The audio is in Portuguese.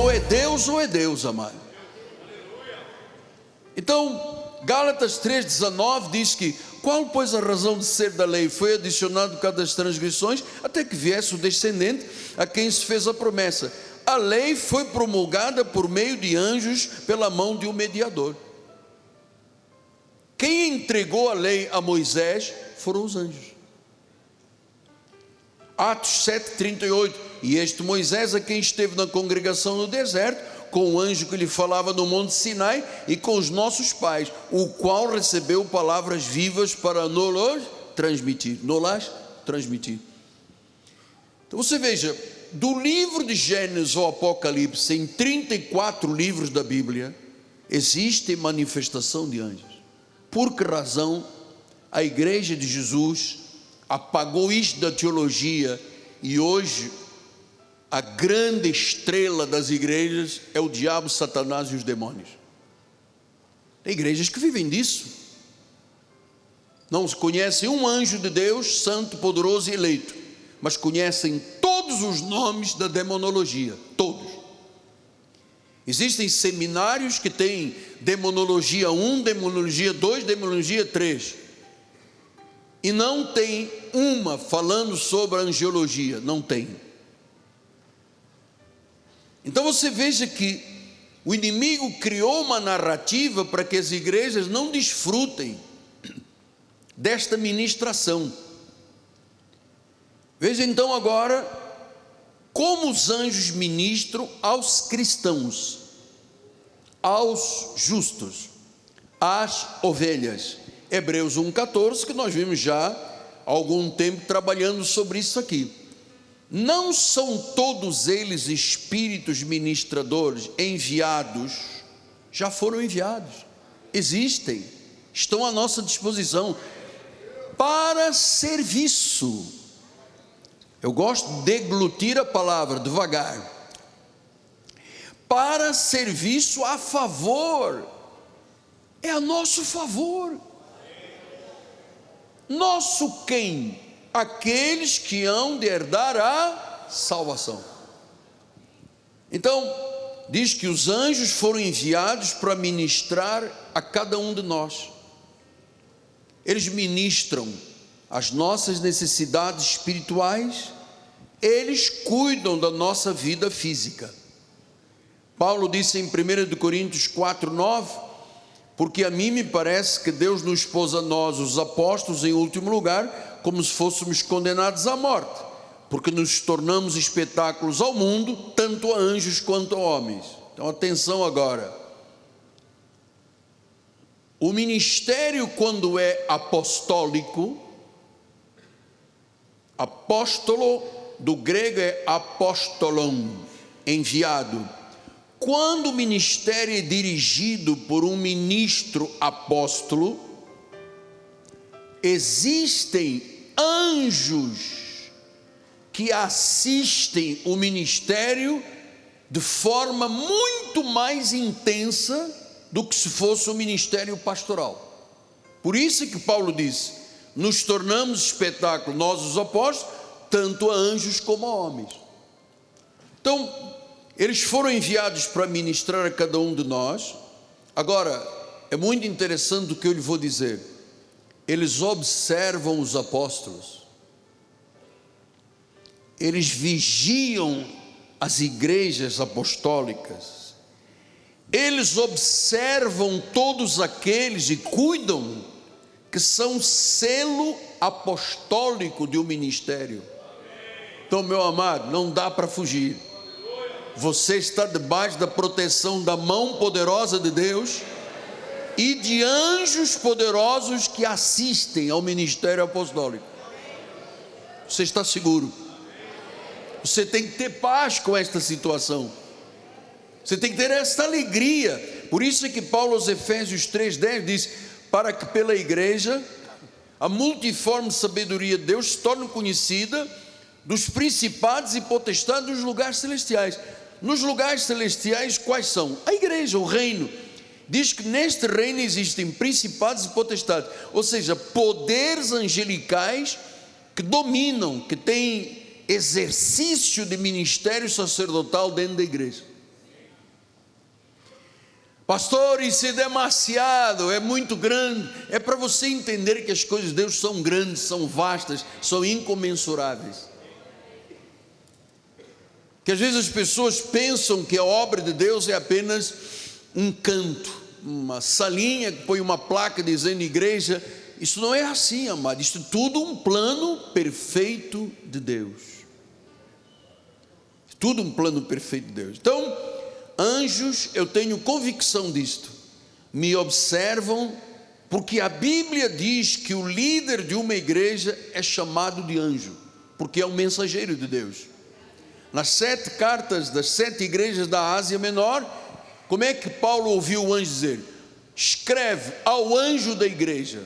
ou é Deus, amado. Então, Gálatas 3,19 diz que: qual, pois, a razão de ser da lei? Foi adicionado cada das transgressões, até que viesse o descendente a quem se fez a promessa. A lei foi promulgada por meio de anjos, pela mão de um mediador. Quem entregou a lei a Moisés foram os anjos. Atos 7,38: e este Moisés, a quem esteve na congregação no deserto, com o anjo que lhe falava no monte Sinai, e com os nossos pais, o qual recebeu palavras vivas para nos transmitir. Então você veja, do livro de Gênesis ao Apocalipse, em 34 livros da Bíblia, existe manifestação de anjos. Por que razão a igreja de Jesus apagou isto da teologia e hoje a grande estrela das igrejas é o diabo, Satanás e os demônios? Tem igrejas que vivem disso. Não se conhecem um anjo de Deus, santo, poderoso e eleito, mas conhecem todos os nomes da demonologia, todos. Existem seminários que têm demonologia 1, demonologia 2, demonologia 3, e não tem uma falando sobre a angiologia, não tem. Então você veja que o inimigo criou uma narrativa para que as igrejas não desfrutem desta ministração. Veja então agora como os anjos ministram aos cristãos, aos justos, às ovelhas. Hebreus 1,14, que nós vimos já há algum tempo trabalhando sobre isso aqui. Não são todos eles espíritos ministradores enviados? Já foram enviados, existem, estão à nossa disposição para serviço. Eu gosto de deglutir a palavra devagar. Para serviço a favor, é a nosso favor. Nosso quem? Aqueles que hão de herdar a salvação. Então, diz que os anjos foram enviados para ministrar a cada um de nós. Eles ministram as nossas necessidades espirituais, eles cuidam da nossa vida física. Paulo disse em 1 Coríntios 4,9: porque a mim me parece que Deus nos pôs a nós, os apóstolos, em último lugar, como se fôssemos condenados à morte, porque nos tornamos espetáculos ao mundo, tanto a anjos quanto a homens. Então atenção agora, o ministério, quando é apostólico, apóstolo do grego é apóstolon, enviado. Quando o ministério é dirigido por um ministro apóstolo, existem anjos que assistem o ministério de forma muito mais intensa do que se fosse o ministério pastoral. Por isso que Paulo disse: nos tornamos espetáculo, nós os apóstolos, tanto a anjos como a homens. Então, eles foram enviados para ministrar a cada um de nós. Agora, é muito interessante o que eu lhe vou dizer. Eles observam os apóstolos, eles vigiam as igrejas apostólicas, eles observam todos aqueles e cuidam que são selo apostólico de um ministério. Então, meu amado, não dá para fugir. Você está debaixo da proteção da mão poderosa de Deus e de anjos poderosos que assistem ao ministério apostólico. Você está seguro. Você tem que ter paz com esta situação. Você tem que ter esta alegria. Por isso é que Paulo aos Efésios 3,10 diz: para que pela igreja a multiforme sabedoria de Deus se torne conhecida dos principados e potestades dos lugares celestiais. Nos lugares celestiais, quais são? A igreja, o reino. Diz que neste reino existem principados e potestades, ou seja, poderes angelicais que dominam, que têm exercício de ministério sacerdotal dentro da igreja. Pastor, isso é demasiado, é muito grande. É para você entender que as coisas de Deus são grandes, são vastas, são incomensuráveis. Que às vezes as pessoas pensam que a obra de Deus é apenas um canto, uma salinha que põe uma placa dizendo igreja. Isso não é assim, amado. Isso é tudo um plano perfeito de Deus. Tudo um plano perfeito de Deus. Então, anjos, eu tenho convicção disto, me observam, porque a Bíblia diz que o líder de uma igreja é chamado de anjo, porque é um mensageiro de Deus. Nas 7 cartas das 7 igrejas da Ásia Menor, como é que Paulo ouviu o anjo dizer? Escreve ao anjo da igreja.